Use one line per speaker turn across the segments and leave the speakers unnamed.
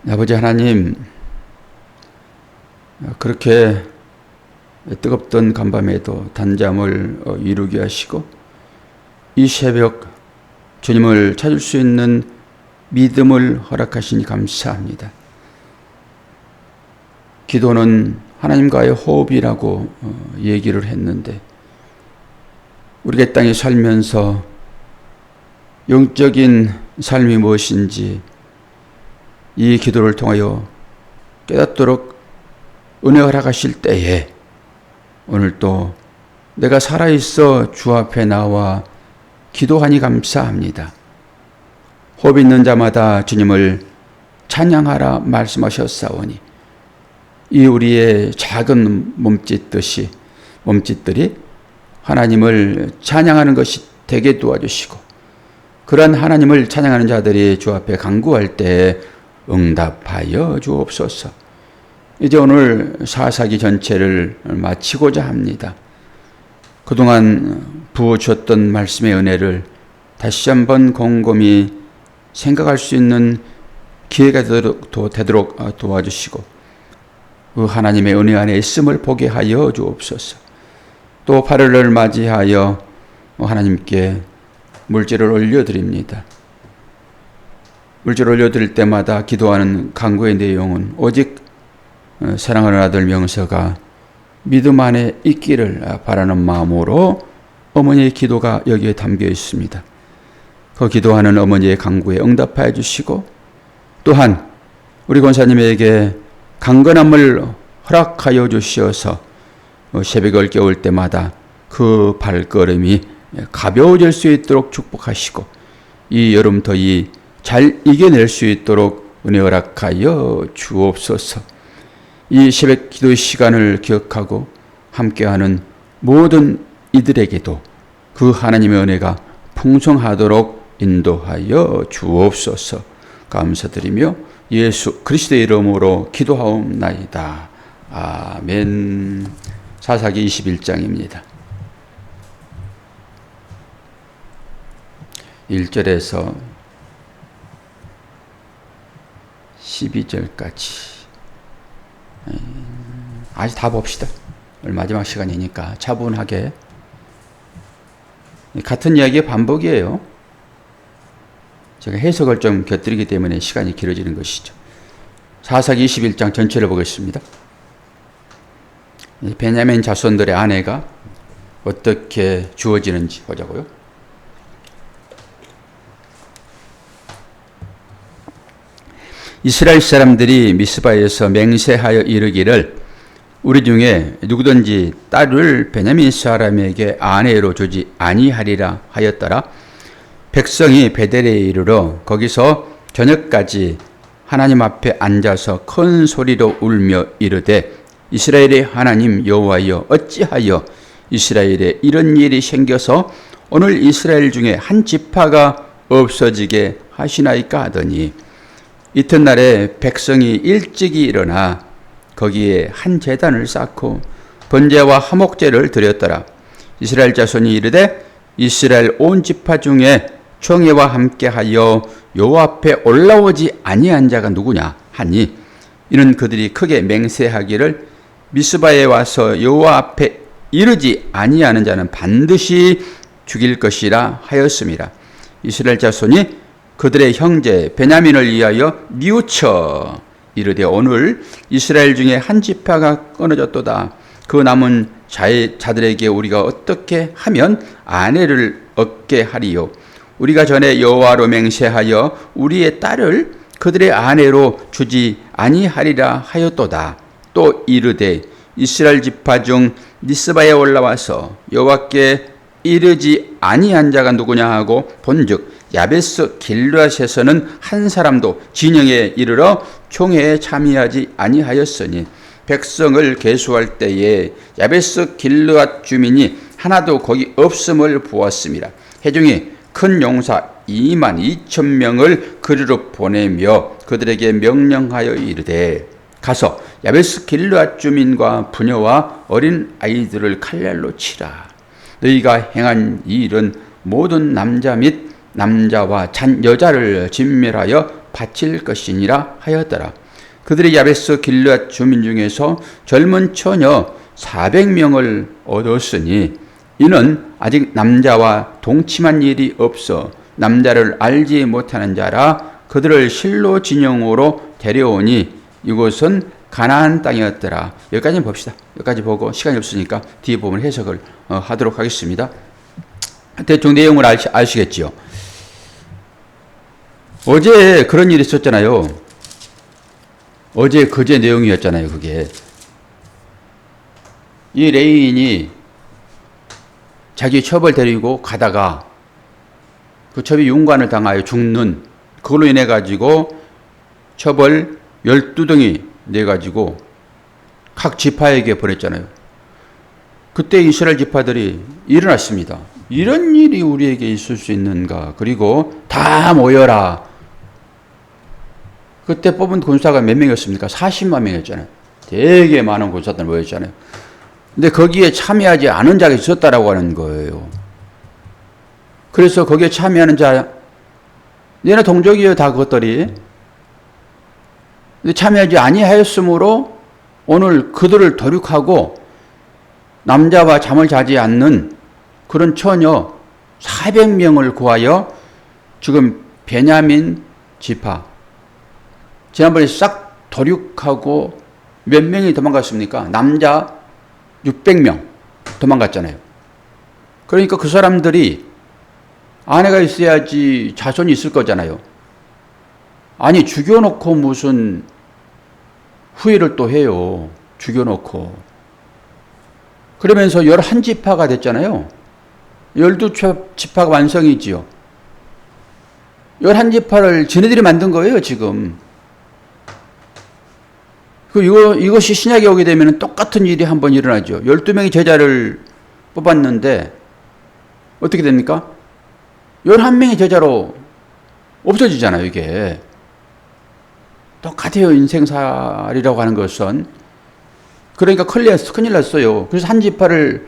아버지 하나님, 그렇게 뜨겁던 간밤에도 단잠을 이루게 하시고 이 새벽 주님을 찾을 수 있는 믿음을 허락하시니 감사합니다. 기도는 하나님과의 호흡이라고 얘기를 했는데 우리가 이 땅에 살면서 영적인 삶이 무엇인지 이 기도를 통하여 깨닫도록 은혜 허락하실 때에 오늘 또 내가 살아있어 주 앞에 나와 기도하니 감사합니다. 호흡 있는 자마다 주님을 찬양하라 말씀하셨사오니 이 우리의 작은 몸짓들이 하나님을 찬양하는 것이 되게 도와주시고 그러한 하나님을 찬양하는 자들이 주 앞에 간구할 때 응답하여 주옵소서. 이제 오늘 사사기 전체를 마치고자 합니다. 그동안 부어주었던 말씀의 은혜를 다시 한번 곰곰이 생각할 수 있는 기회가 되도록 도와주시고 그 하나님의 은혜 안에 있음을 보게 하여 주옵소서. 또 8월을 맞이하여 하나님께 물질을 올려드립니다. 물질을 올려드릴 때마다 기도하는 간구의 내용은 오직 사랑하는 아들 명서가 믿음 안에 있기를 바라는 마음으로 어머니의 기도가 여기에 담겨 있습니다. 그 기도하는 어머니의 간구에 응답하여 주시고 또한 우리 권사님에게 강건함을 허락하여 주시어서 새벽에 올게 올 때마다 그 발걸음이 가벼워질 수 있도록 축복하시고 이 여름 더위 잘 이겨낼 수 있도록 은혜 허락하여 주옵소서. 이 새벽 기도의 시간을 기억하고 함께하는 모든 이들에게도 그 하나님의 은혜가 풍성하도록 인도하여 주옵소서. 감사드리며 예수 그리스도의 이름으로 기도하옵나이다. 아멘. 사사기 21장입니다. 1절에서 12절까지 아직 다 봅시다. 마지막 시간이니까 차분하게. 같은 이야기의 반복이에요. 제가 해석을 좀 곁들이기 때문에 시간이 길어지는 것이죠. 사사기 21장 전체를 보겠습니다. 베냐민 자손들의 아내가 어떻게 주어지는지 보자고요. 이스라엘 사람들이 미스바에서 맹세하여 이르기를 우리 중에 누구든지 딸을 베냐민 사람에게 아내로 주지 아니하리라 하였더라. 백성이 베델에 이르러 거기서 저녁까지 하나님 앞에 앉아서 큰 소리로 울며 이르되 이스라엘의 하나님 여호와여 어찌하여 이스라엘에 이런 일이 생겨서 오늘 이스라엘 중에 한 지파가 없어지게 하시나이까 하더니 이튿날에 백성이 일찍이 일어나 거기에 한 제단을 쌓고 번제와 화목제를 드렸더라. 이스라엘 자손이 이르되 이스라엘 온 지파 중에 총회와 함께하여 여호와 앞에 올라오지 아니한 자가 누구냐 하니 이는 그들이 크게 맹세하기를 미스바에 와서 여호와 앞에 이르지 아니하는 자는 반드시 죽일 것이라 하였습니다. 이스라엘 자손이 그들의 형제 베냐민을 위하여 뉘우쳐 이르되 오늘 이스라엘 중에 한 지파가 끊어졌도다. 그 남은 자들에게 우리가 어떻게 하면 아내를 얻게 하리요. 우리가 전에 여호와로 맹세하여 우리의 딸을 그들의 아내로 주지 아니하리라 하였도다. 또 이르되 이스라엘 지파 중 미스바에 올라와서 여호와께 이르지 아니한 자가 누구냐 하고 본즉 야베스 길르앗에서는 한 사람도 진영에 이르러 총회에 참여하지 아니하였으니 백성을 계수할 때에 야베스 길르앗 주민이 하나도 거기 없음을 보았습니다. 회중이 큰 용사 22,000명을 그리로 보내며 그들에게 명령하여 이르되 가서 야베스 길르앗 주민과 부녀와 어린 아이들을 칼날로 치라. 너희가 행한 이 일은 모든 남자 및 남자와 여자를 진멸하여 바칠 것이니라 하였더라. 그들이 야베스 길앗 주민 중에서 젊은 처녀 400명을 얻었으니 이는 아직 남자와 동침한 일이 없어 남자를 알지 못하는 자라. 그들을 실로 진영으로 데려오니 이곳은 가나안 땅이었더라. 여기까지 봅시다. 여기까지 보고 시간이 없으니까 뒤에 부분 해석을 하도록 하겠습니다. 대충 내용을 아시겠지요. 어제 그런 일이 있었잖아요. 어제 그제 내용이었잖아요. 그게 이 레인이 자기 첩을 데리고 가다가 그 첩이 윤관을 당하여 죽는, 그걸로 인해 가지고 첩을 12덩이 내 가지고 각 지파에게 보냈잖아요. 그때 이스라엘 지파들이 일어났습니다. 이런 일이 우리에게 있을 수 있는가? 그리고 다 모여라. 그때 뽑은 군사가 몇 명이었습니까? 40만 명이었잖아요. 되게 많은 군사들 모였잖아요. 근데 거기에 참여하지 않은 자가 있었다라고 하는 거예요. 그래서 거기에 참여하는 자, 얘네 동족이에요, 다 그것들이. 근데 참여하지 아니하였으므로 오늘 그들을 도륙하고 남자와 잠을 자지 않는 그런 처녀 400명을 구하여 지금 베냐민 지파, 지난번에 싹 도륙하고 몇 명이 도망갔습니까? 남자 600명 도망갔잖아요. 그러니까 그 사람들이 아내가 있어야지 자손이 있을 거잖아요. 아니, 죽여놓고 무슨 후회를 또 해요. 죽여놓고. 그러면서 11지파가 됐잖아요. 12지파가 완성이지요. 11지파를 지네들이 만든 거예요, 지금. 이것이 신약에 오게 되면 똑같은 일이 한번 일어나죠. 12명의 제자를 뽑았는데 어떻게 됩니까? 11명의 제자로 없어지잖아요, 이게. 똑같아요, 인생살이라고 하는 것은. 그러니까 큰일 났어요. 그래서 한 지파를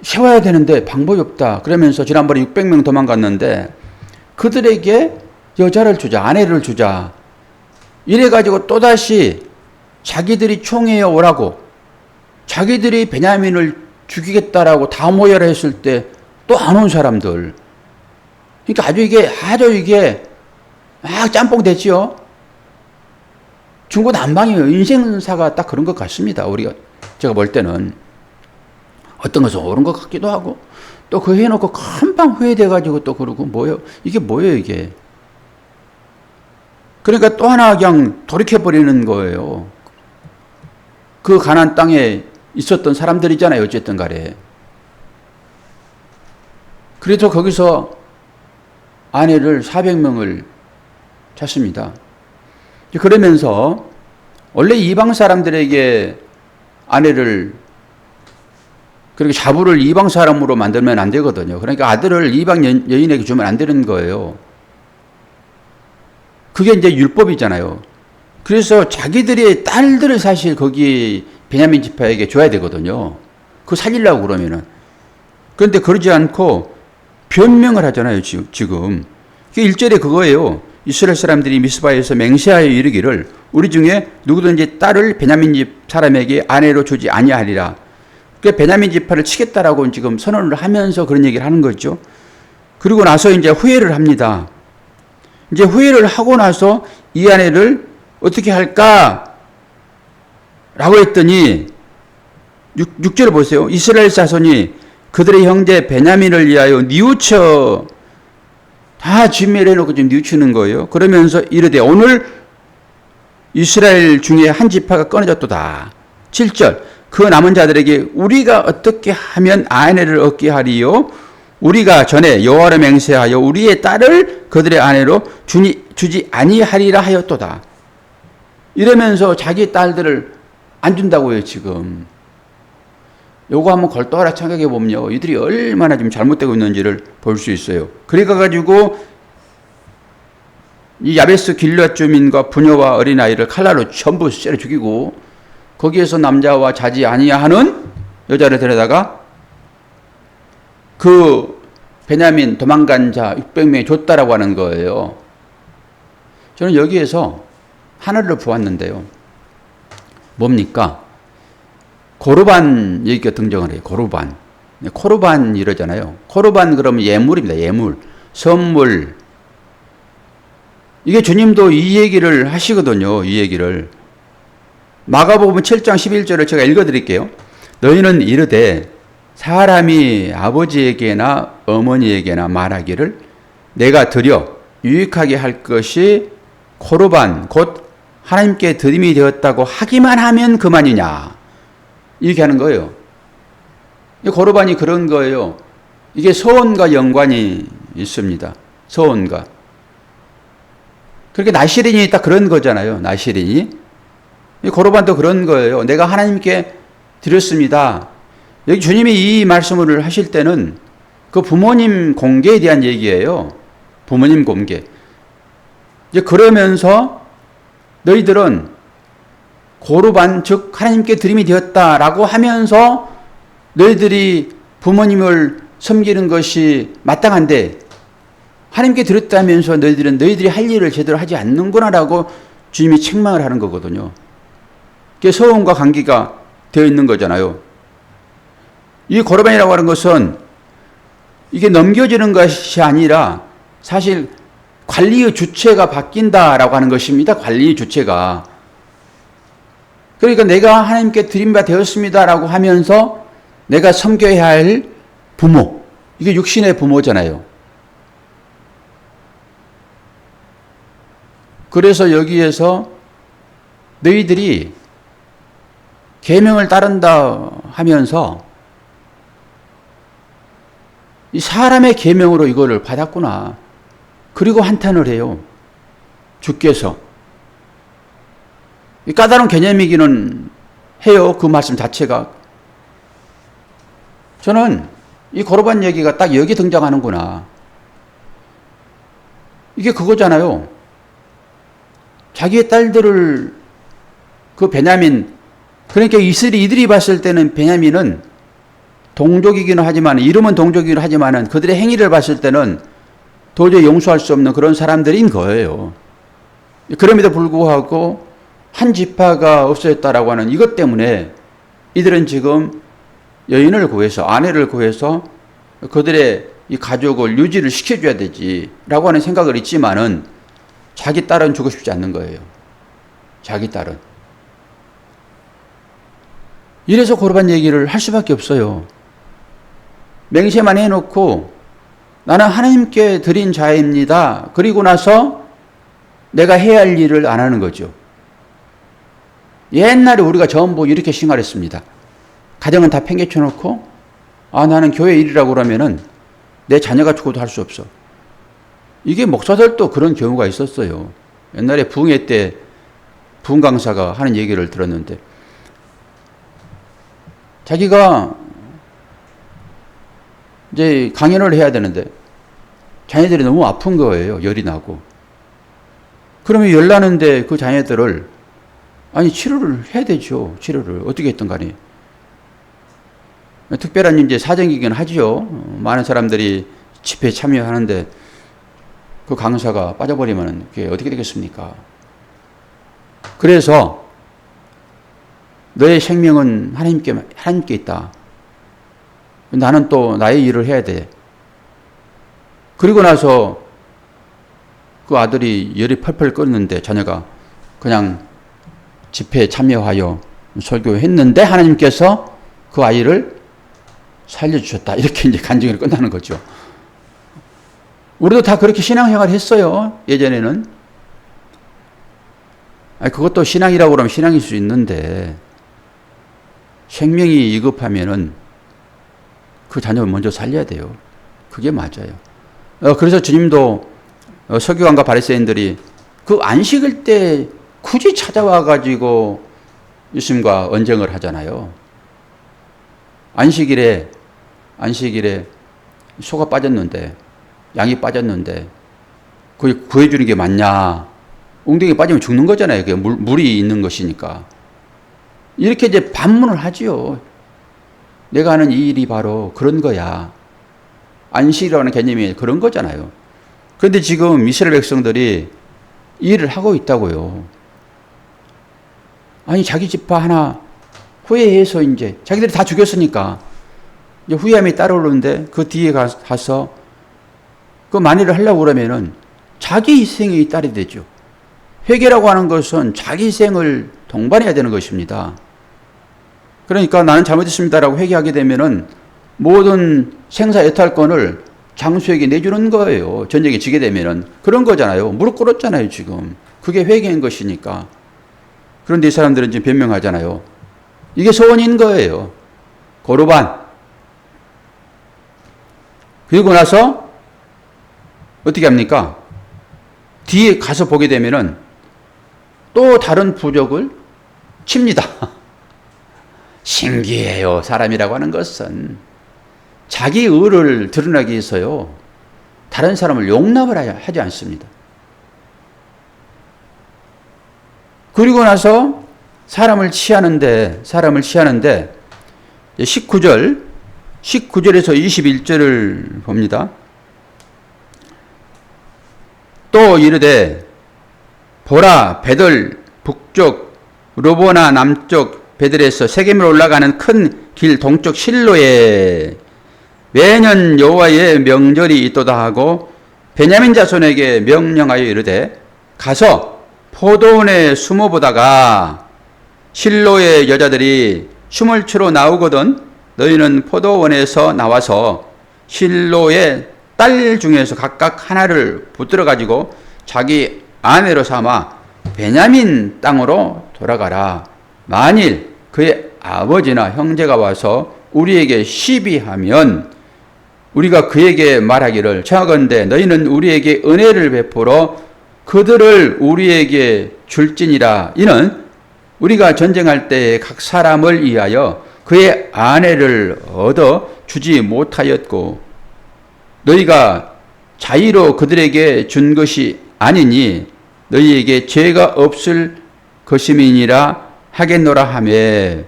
세워야 되는데 방법이 없다. 그러면서 지난번에 600명 도망갔는데 그들에게 여자를 주자, 아내를 주자. 이래가지고 또다시 자기들이 총회에 오라고, 자기들이 베냐민을 죽이겠다라고 다 모여라 했을 때 또 안 온 사람들. 그러니까 아주 이게 막 짬뽕 됐지요. 중구난방이에요. 인생사가 딱 그런 것 같습니다. 제가 볼 때는 어떤 것은 옳은 것 같기도 하고 또 그 해놓고 금방 후회돼가지고 또 그러고 이게 뭐예요 이게. 그러니까 또 하나 그냥 돌이켜버리는 거예요. 그 가나안 땅에 있었던 사람들이잖아요. 어쨌든 간에. 그래서 거기서 아내를 400명을 찾습니다. 그러면서 원래 이방 사람들에게 아내를 그렇게 자부를 이방 사람으로 만들면 안 되거든요. 그러니까 아들을 이방 여인에게 주면 안 되는 거예요. 그게 이제 율법이잖아요. 그래서 자기들의 딸들을 사실 거기 베냐민 지파에게 줘야 되거든요. 그거 살리려고 그러면은. 그런데 그러지 않고 변명을 하잖아요, 지금. 그게 1절에 그거예요. 이스라엘 사람들이 미스바에서 맹세하여 이르기를 우리 중에 누구든지 딸을 베냐민 집 사람에게 아내로 주지 아니하리라. 그 베냐민 지파를 치겠다라고 지금 선언을 하면서 그런 얘기를 하는 거죠. 그리고 나서 이제 후회를 합니다. 이제 후회를 하고 나서 이 아내를 어떻게 할까? 라고 했더니 6절을 보세요. 이스라엘 자손이 그들의 형제 베냐민을 위하여 뉘우쳐 다 진멸해놓고 지금 뉘우치는 거예요. 그러면서 이르되 오늘 이스라엘 중에 한 지파가 끊어졌도다. 7절 그 남은 자들에게 우리가 어떻게 하면 아내를 얻게 하리요? 우리가 전에 여호와로 맹세하여 우리의 딸을 그들의 아내로 주지 아니하리라 하였도다. 이러면서 자기 딸들을 안 준다고요, 지금. 요거 한번 걸떠라 생각해 보면요. 이들이 얼마나 지금 잘못되고 있는지를 볼 수 있어요. 그래가지고 이 야베스 길앗 주민과 부녀와 어린아이를 칼날로 전부 쇠려 죽이고 거기에서 남자와 자지 아니하는 여자를 데려다가 그 베냐민 도망간 자 600명이 줬다라고 하는 거예요. 저는 여기에서 하나를 보았는데요. 뭡니까? 고르반 얘기가 등장을 해요. 고르반. 코르반 이러잖아요. 코르반 그러면 예물입니다. 예물. 선물. 이게 주님도 이 얘기를 하시거든요. 이 얘기를. 마가복음 7장 11절을 제가 읽어드릴게요. 너희는 이르되 사람이 아버지에게나 어머니에게나 말하기를 내가 드려 유익하게 할 것이 코르반 곧 하나님께 드림이 되었다고 하기만 하면 그만이냐. 이렇게 하는 거예요. 고르반이 그런 거예요. 이게 소원과 연관이 있습니다. 소원과. 그렇게 나시린이 딱 그런 거잖아요. 나시린이. 고르반도 그런 거예요. 내가 하나님께 드렸습니다. 여기 주님이 이 말씀을 하실 때는 그 부모님 공개에 대한 얘기예요. 부모님 공개. 이제 그러면서 너희들은 고르반 즉 하나님께 드림이 되었다라고 하면서 너희들이 부모님을 섬기는 것이 마땅한데 하나님께 드렸다면서 너희들은 너희들이 할 일을 제대로 하지 않는구나라고 주님이 책망을 하는 거거든요. 그게 소원과 관계가 되어 있는 거잖아요. 이 고르반이라고 하는 것은 이게 넘겨지는 것이 아니라 사실 관리의 주체가 바뀐다라고 하는 것입니다. 관리의 주체가. 그러니까 내가 하나님께 드린 바 되었습니다라고 하면서 내가 섬겨야 할 부모. 이게 육신의 부모잖아요. 그래서 여기에서 너희들이 계명을 따른다 하면서 이 사람의 계명으로 이거를 받았구나. 그리고 한탄을 해요. 주께서. 이 까다로운 개념이기는 해요. 그 말씀 자체가. 저는 이 고르반 얘기가 딱 여기 등장하는구나. 이게 그거잖아요. 자기의 딸들을 그 베냐민, 그러니까 이들이 봤을 때는 베냐민은 동족이기는 하지만, 이름은 동족이기는 하지만 그들의 행위를 봤을 때는 도저히 용서할 수 없는 그런 사람들인 거예요. 그럼에도 불구하고 한 지파가 없어졌다라고 하는 이것 때문에 이들은 지금 여인을 구해서, 아내를 구해서 그들의 이 가족을 유지를 시켜줘야 되지라고 하는 생각을 있지만은 자기 딸은 주고 싶지 않는 거예요. 자기 딸은. 이래서 고르반 얘기를 할 수밖에 없어요. 맹세만 해놓고 나는 하나님께 드린 자입니다. 그리고 나서 내가 해야 할 일을 안 하는 거죠. 옛날에 우리가 전부 이렇게 생활했습니다. 가정은 다 팽개쳐놓고 나는 교회 일이라고 그러면은 내 자녀가 죽어도 할 수 없어. 이게 목사들도 그런 경우가 있었어요. 옛날에 부흥회 때 부흥 강사가 하는 얘기를 들었는데 자기가 이제 강연을 해야 되는데 자녀들이 너무 아픈 거예요. 열이 나고. 그러면 열 나는데 그 자녀들을 치료를 해야 되죠. 치료를 어떻게 했든 간에. 특별한 이제 사정이긴 하죠. 많은 사람들이 집회에 참여하는데 그 강사가 빠져버리면 그게 어떻게 되겠습니까? 그래서 너의 생명은 하나님께 있다. 나는 또 나의 일을 해야 돼. 그리고 나서 그 아들이 열이 펄펄 끓는데 자녀가 그냥 집회에 참여하여 설교했는데 하나님께서 그 아이를 살려주셨다. 이렇게 이제 간증이 끝나는 거죠. 우리도 다 그렇게 신앙생활 했어요. 예전에는. 그것도 신앙이라고 그러면 신앙일 수 있는데 생명이 위급하면은 그 자녀를 먼저 살려야 돼요. 그게 맞아요. 그래서 주님도 서기관과 바리새인들이 그 안식일 때 굳이 찾아와 가지고 예수님과 언쟁을 하잖아요. 안식일에 소가 빠졌는데 양이 빠졌는데 그게 구해주는 게 맞냐? 웅덩이에 빠지면 죽는 거잖아요. 그게 물이 있는 것이니까. 이렇게 이제 반문을 하지요. 내가 하는 이 일이 바로 그런 거야. 안식이라는 개념이 그런 거잖아요. 그런데 지금 이스라엘 백성들이 일을 하고 있다고요. 아니, 자기 지파 하나 후회해서 이제 자기들이 다 죽였으니까 이제 후회함이 따라오는데 그 뒤에 가서 그 만일을 하려고 그러면은 자기 희생이 따르게 되죠. 회개라고 하는 것은 자기 희생을 동반해야 되는 것입니다. 그러니까 나는 잘못했습니다라고 회개하게 되면은 모든 생사 여탈권을 장수에게 내주는 거예요. 전쟁에 지게 되면은. 그런 거잖아요. 무릎 꿇었잖아요, 지금. 그게 회개인 것이니까. 그런데 이 사람들은 지금 변명하잖아요. 이게 소원인 거예요. 고르반. 그리고 나서 어떻게 합니까? 뒤에 가서 보게 되면은 또 다른 부족을 칩니다. 신기해요. 사람이라고 하는 것은 자기 의를 드러나기 위해서요, 다른 사람을 용납을 하지 않습니다. 그리고 나서 사람을 취하는데 19절에서 21절을 봅니다. 또 이르되 보라, 베들 북쪽 로보나 남쪽 베들에서 세겜으로 올라가는 큰 길 동쪽 실로에 매년 여호와의 명절이 있도다 하고 베냐민 자손에게 명령하여 이르되 가서 포도원에 숨어 보다가 실로의 여자들이 춤을 추러 나오거든 너희는 포도원에서 나와서 실로의 딸 중에서 각각 하나를 붙들어 가지고 자기 아내로 삼아 베냐민 땅으로 돌아가라. 만일 그의 아버지나 형제가 와서 우리에게 시비하면 우리가 그에게 말하기를 청하건대 너희는 우리에게 은혜를 베풀어 그들을 우리에게 줄지니라. 이는 우리가 전쟁할 때에 각 사람을 위하여 그의 아내를 얻어 주지 못하였고 너희가 자의로 그들에게 준 것이 아니니 너희에게 죄가 없을 것임이니라 하겠노라 하매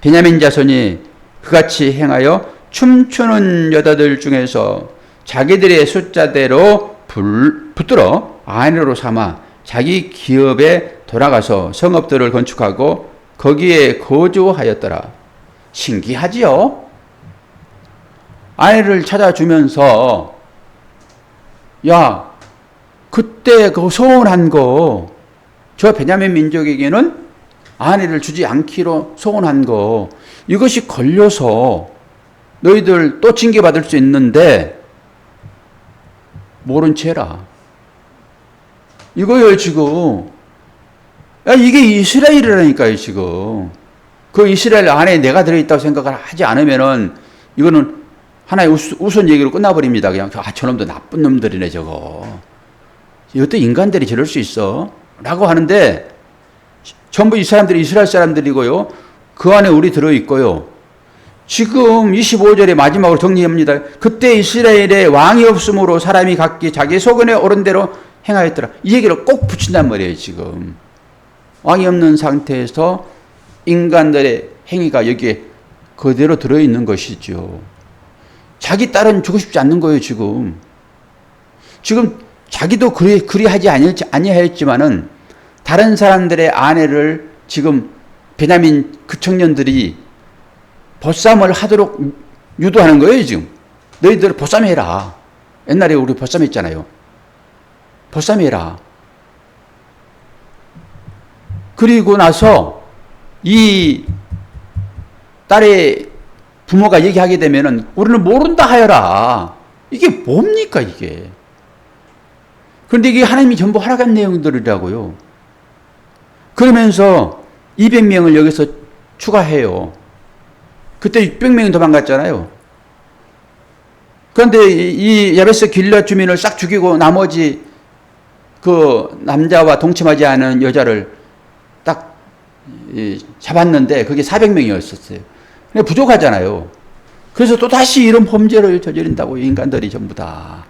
베냐민 자손이 그같이 행하여 춤추는 여자들 중에서 자기들의 숫자대로 붙들어 아내로 삼아 자기 기업에 돌아가서 성읍들을 건축하고 거기에 거주하였더라. 신기하지요? 아내를 찾아주면서 야, 그때 그 소원한 거, 저 베냐민 민족에게는 아내를 주지 않기로 소원한 거, 이것이 걸려서 너희들 또 징계받을 수 있는데 모른 채라. 이거예요, 지금. 야, 이게 이스라엘이라니까요, 지금. 그 이스라엘 안에 내가 들어있다고 생각을 하지 않으면은 이거는 하나의 우선 얘기로 끝나버립니다. 그냥, 저놈도 나쁜 놈들이네, 저거. 이것도 인간들이 저럴 수 있어. 라고 하는데, 전부 이 사람들이 이스라엘 사람들이고요. 그 안에 우리 들어있고요. 지금 25절의 마지막으로 정리합니다. 그때 이스라엘에 왕이 없으므로 사람이 각기 자기 소견에 옳은 대로 행하였더라. 이 얘기를 꼭 붙인단 말이에요, 지금. 왕이 없는 상태에서 인간들의 행위가 여기에 그대로 들어있는 것이죠. 자기 딸은 주고 싶지 않는 거예요, 지금. 지금 자기도 그리 하지 아니하였지만은 다른 사람들의 아내를 지금 베냐민 그 청년들이 보쌈을 하도록 유도하는 거예요, 지금. 너희들 보쌈해라. 옛날에 우리 보쌈했잖아요. 보쌈해라. 그리고 나서 이 딸의 부모가 얘기하게 되면은 우리는 모른다 하여라. 이게 뭡니까, 이게. 그런데 이게 하나님이 전부 허락한 내용들이라고요. 그러면서 200명을 여기서 추가해요. 그때 600명이 도망갔잖아요. 그런데 이 야베스 길앗 주민을 싹 죽이고 나머지 그 남자와 동침하지 않은 여자를 딱 잡았는데 그게 400명이었었어요. 근데 부족하잖아요. 그래서 또 다시 이런 범죄를 저지른다고, 인간들이 전부 다.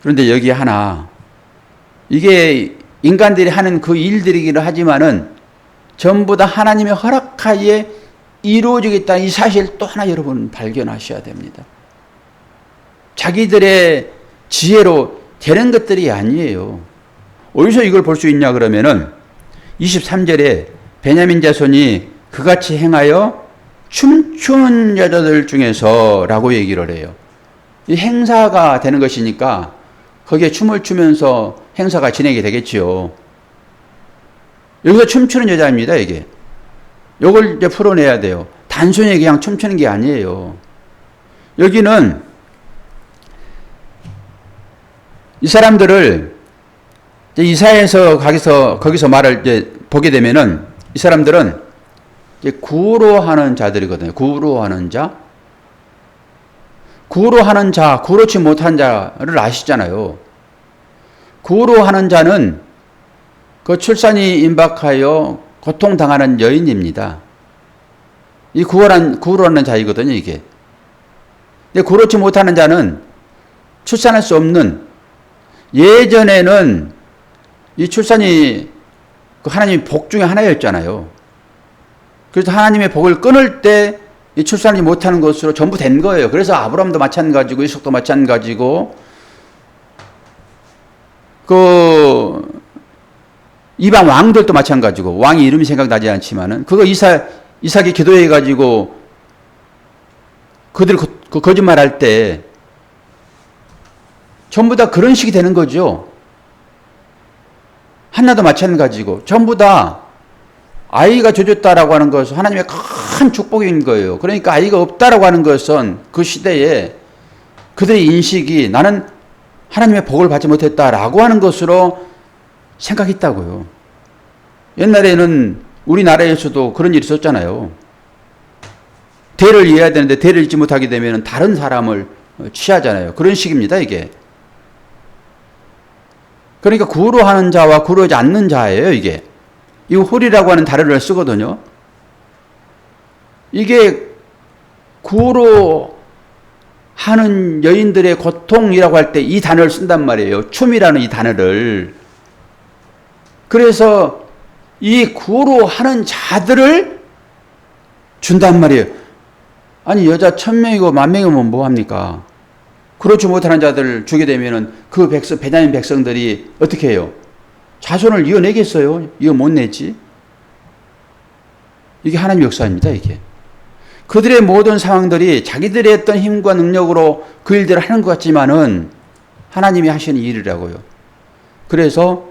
그런데 여기 하나, 이게 인간들이 하는 그 일들이기는 하지만은 전부 다 하나님의 허락하에 이루어지겠다는 이 사실 또 하나 여러분 발견하셔야 됩니다. 자기들의 지혜로 되는 것들이 아니에요. 어디서 이걸 볼 수 있냐 그러면은 23절에 베냐민 자손이 그같이 행하여 춤추는 여자들 중에서 라고 얘기를 해요. 이 행사가 되는 것이니까 거기에 춤을 추면서 행사가 진행이 되겠지요. 여기서 춤추는 여자입니다, 이게. 요걸 이제 풀어내야 돼요. 단순히 그냥 춤추는 게 아니에요. 여기는 이 사람들을 이사야에서 거기서 말을 이제 보게 되면은 이 사람들은 이제 구로 하는 자들이거든요. 구로 하는 자. 구로 하는 자, 구로치 못한 자를 아시잖아요. 구로 하는 자는 그 출산이 임박하여 고통당하는 여인입니다. 이 구로하는 자이거든요, 이게. 근데 구로치 못하는 자는 출산할 수 없는, 예전에는 이 출산이 하나님의 복 중에 하나였잖아요. 그래서 하나님의 복을 끊을 때 이 출산하지 못하는 것으로 전부 된 거예요. 그래서 아브라함도 마찬가지고 이삭도 마찬가지고 그 이방 왕들도 마찬가지고, 왕이 이름이 생각나지 않지만은 그거 이삭이 기도해 가지고 그들 그 거짓말할 때 전부 다 그런 식이 되는 거죠. 한나도 마찬가지고 전부 다 아이가 줘줬다라고 하는 것은 하나님의 큰 축복인 거예요. 그러니까 아이가 없다라고 하는 것은 그 시대에 그들의 인식이 나는 하나님의 복을 받지 못했다라고 하는 것으로 생각했다고요. 옛날에는 우리나라에서도 그런 일이 있었잖아요. 대를 이어야 되는데 대를 잊지 못하게 되면 다른 사람을 취하잖아요. 그런 식입니다, 이게. 그러니까 구로 하는 자와 구로하지 않는 자예요, 이게. 이 홀이라고 하는 단어를 쓰거든요. 이게 구로 하는 여인들의 고통이라고 할 때 이 단어를 쓴단 말이에요. 춤이라는 이 단어를. 그래서 이 구로 하는 자들을 준단 말이에요. 아니, 여자 1000명이고 10,000명이면 뭐합니까? 그렇지 못하는 자들을 주게 되면은 그 베냐민 백성들이 어떻게 해요? 자손을 이어내겠어요? 이어 못 내지? 이게 하나님의 역사입니다, 이게. 그들의 모든 상황들이 자기들의 어떤 힘과 능력으로 그 일들을 하는 것 같지만은 하나님이 하시는 일이라고요. 그래서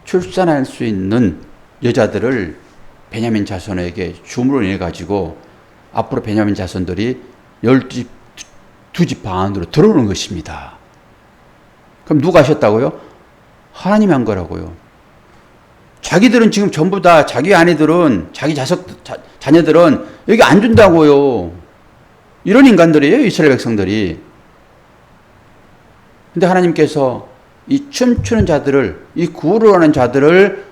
출산할 수 있는 여자들을 베냐민 자손에게 주문을 해가지고 앞으로 베냐민 자손들이 12집 안으로 들어오는 것입니다. 그럼 누가 하셨다고요? 하나님이 한 거라고요. 자기들은 지금 전부 다 자기 아내들은 자기 자녀들은 여기 안 준다고요. 이런 인간들이에요, 이스라엘 백성들이. 근데 하나님께서 이 춤추는 자들을, 이 구로 하는 자들을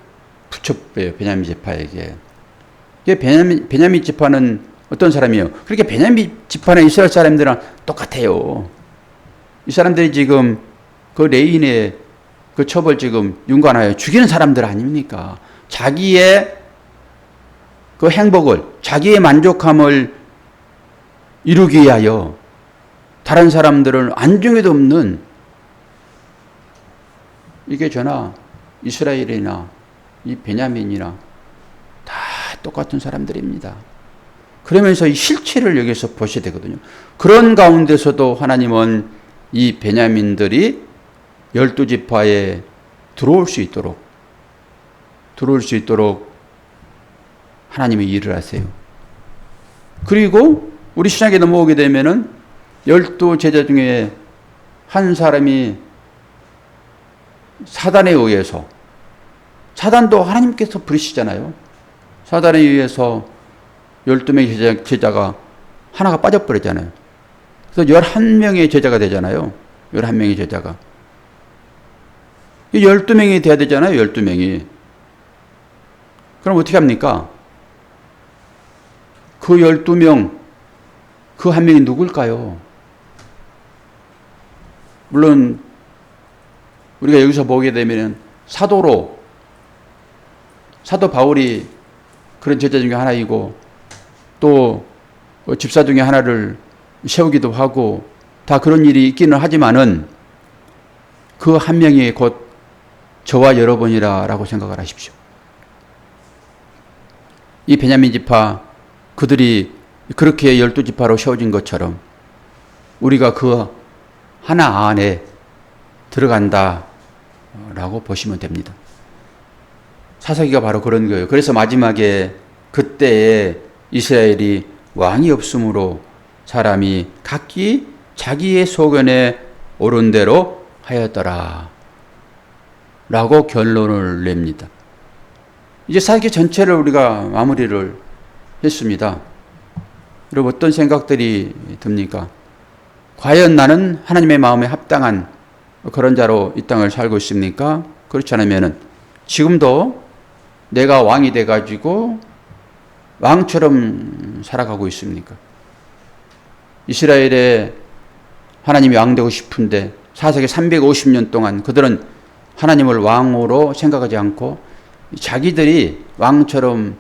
붙여빼요, 베냐민 지파에게. 이게 베냐민 지파는 어떤 사람이에요? 그렇게 베냐민 지파는 이스라엘 사람들이랑 똑같아요. 이 사람들이 지금 그 레인의 그 첩을 지금 윤관하여 죽이는 사람들 아닙니까? 자기의 그 행복을, 자기의 만족함을 이루기 위하여 다른 사람들은 안중에도 없는, 이게 저나 이스라엘이나 이 베냐민이나 다 똑같은 사람들입니다. 그러면서 이 실체를 여기서 보셔야 되거든요. 그런 가운데서도 하나님은 이 베냐민들이 12지파에 들어올 수 있도록 하나님이 일을 하세요. 그리고 우리 신약에 넘어오게 되면은 12제자 중에 한 사람이 사단에 의해서, 사단도 하나님께서 부르시잖아요. 사단에 의해서 12명의 제자가 하나가 빠져버렸잖아요. 그래서 11명의 제자가 되잖아요. 11명의 제자가. 12명이 돼야 되잖아요. 12명이. 그럼 어떻게 합니까? 그 12명, 그 한 명이 누굴까요? 물론 우리가 여기서 보게 되면 사도 바울이 그런 제자 중에 하나이고, 또 집사 중에 하나를 세우기도 하고 다 그런 일이 있기는 하지만은 그 한 명이 곧 저와 여러분이라고 생각을 하십시오. 이 베냐민 지파, 그들이 그렇게 12지파로 세워진 것처럼 우리가 그 하나 안에 들어간다라고 보시면 됩니다. 사사기가 바로 그런 거예요. 그래서 마지막에 그때에 이스라엘이 왕이 없으므로 사람이 각기 자기의 소견에 옳은 대로 하였더라 라고 결론을 냅니다. 이제 사사기 전체를 우리가 마무리를 했습니다. 여러분 어떤 생각들이 듭니까? 과연 나는 하나님의 마음에 합당한 그런 자로 이 땅을 살고 있습니까? 그렇지 않으면 지금도 내가 왕이 돼가지고 왕처럼 살아가고 있습니까? 이스라엘에 하나님이 왕 되고 싶은데 사사기 350년 동안 그들은 하나님을 왕으로 생각하지 않고 자기들이 왕처럼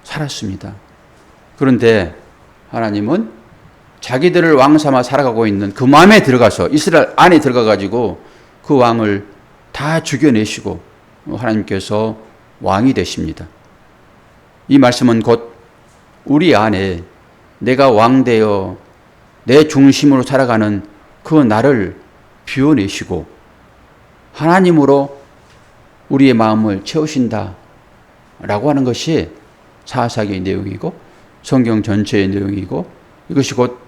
살았습니다. 그런데 하나님은 자기들을 왕 삼아 살아가고 있는 그 마음에 들어가서 이스라엘 안에 들어가가지고 그 왕을 다 죽여내시고 하나님께서 왕이 되십니다. 이 말씀은 곧 우리 안에 내가 왕 되어 내 중심으로 살아가는 그 나를 비워내시고 하나님으로 우리의 마음을 채우신다 라고 하는 것이 사사기의 내용이고 성경 전체의 내용이고 이것이 곧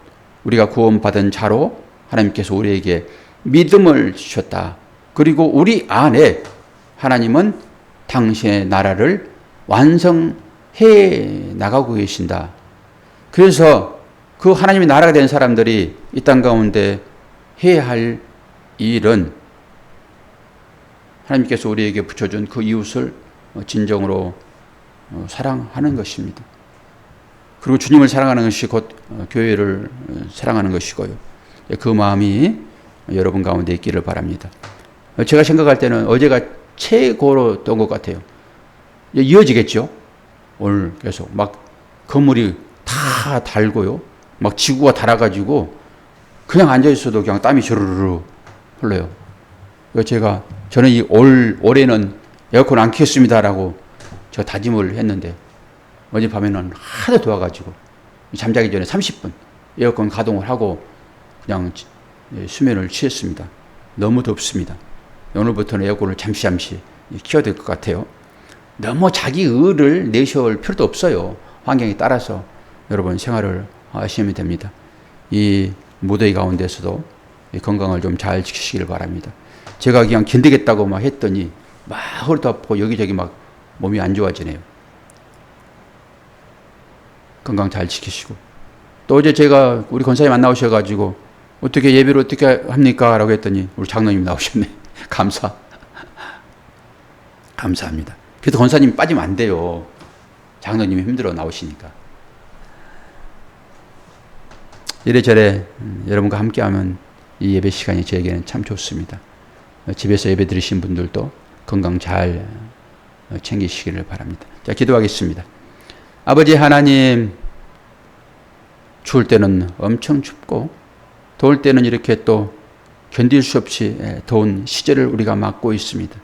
우리가 구원받은 자로 하나님께서 우리에게 믿음을 주셨다. 그리고 우리 안에 하나님은 당신의 나라를 완성해 나가고 계신다. 그래서 그 하나님의 나라가 된 사람들이 이 땅 가운데 해야 할 일은 하나님께서 우리에게 붙여준 그 이웃을 진정으로 사랑하는 것입니다. 그리고 주님을 사랑하는 것이 곧 교회를 사랑하는 것이고요. 그 마음이 여러분 가운데 있기를 바랍니다. 제가 생각할 때는 어제가 최고였던 것 같아요. 이어지겠죠? 오늘 계속 막 건물이 다 달고요. 막 지구가 달아가지고 그냥 앉아있어도 그냥 땀이 주르르 흘러요. 저는 올해는 에어컨 안 켰습니다라고 저 다짐을 했는데 어젯밤에는 하도 더워가지고 잠자기 전에 30분 에어컨 가동을 하고 그냥 수면을 취했습니다. 너무 덥습니다. 오늘부터는 에어컨을 잠시 켜야 될 것 같아요. 너무 자기 의를 내세울 필요도 없어요. 환경에 따라서 여러분 생활을 하시면 됩니다. 이 무더위 가운데서도 건강을 좀 잘 지키시길 바랍니다. 제가 그냥 견디겠다고 막 했더니 막 허리도 아프고 여기저기 막 몸이 안 좋아지네요. 건강 잘 지키시고 또 어제 제가 우리 권사님 안 나오셔가지고 어떻게 예배를 어떻게 합니까? 라고 했더니 우리 장로님 나오셨네. 감사합니다. 그래도 권사님 빠지면 안 돼요. 장로님이 힘들어 나오시니까. 이래저래 여러분과 함께하면 이 예배 시간이 저에게는 참 좋습니다. 집에서 예배 드리신 분들도 건강 잘 챙기시기를 바랍니다. 자, 기도하겠습니다. 아버지 하나님, 추울 때는 엄청 춥고 더울 때는 이렇게 또 견딜 수 없이 더운 시절을 우리가 맞고 있습니다.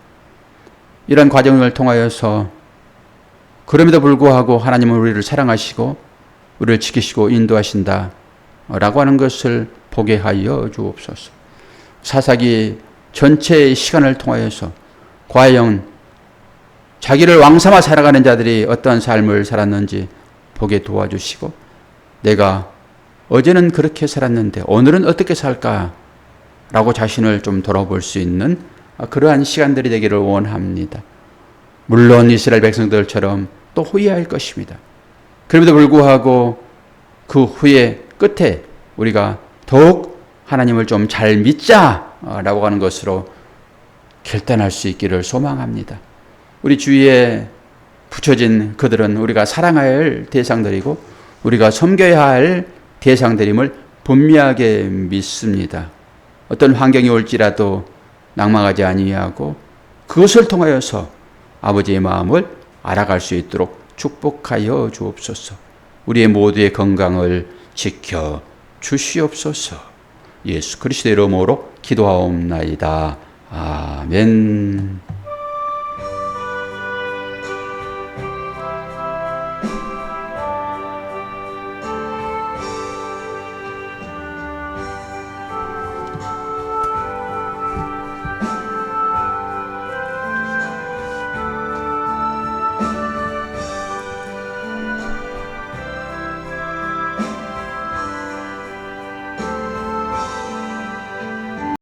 이런 과정을 통하여서 그럼에도 불구하고 하나님은 우리를 사랑하시고 우리를 지키시고 인도하신다 라고 하는 것을 보게 하여 주옵소서. 사사기 전체의 시간을 통하여서 과연 자기를 왕삼아 살아가는 자들이 어떠한 삶을 살았는지 보게 도와주시고 내가 어제는 그렇게 살았는데 오늘은 어떻게 살까? 라고 자신을 좀 돌아볼 수 있는 그러한 시간들이 되기를 원합니다. 물론 이스라엘 백성들처럼 또 후회할 것입니다. 그럼에도 불구하고 그 후회 끝에 우리가 더욱 하나님을 좀 잘 믿자라고 하는 것으로 결단할 수 있기를 소망합니다. 우리 주위에 붙여진 그들은 우리가 사랑해야 할 대상들이고 우리가 섬겨야 할 대상들임을 분명하게 믿습니다. 어떤 환경이 올지라도 낭망하지 아니하고 그것을 통하여서 아버지의 마음을 알아갈 수 있도록 축복하여 주옵소서. 우리의 모두의 건강을 지켜 주시옵소서. 예수 그리스도의 이름으로 기도하옵나이다. 아멘.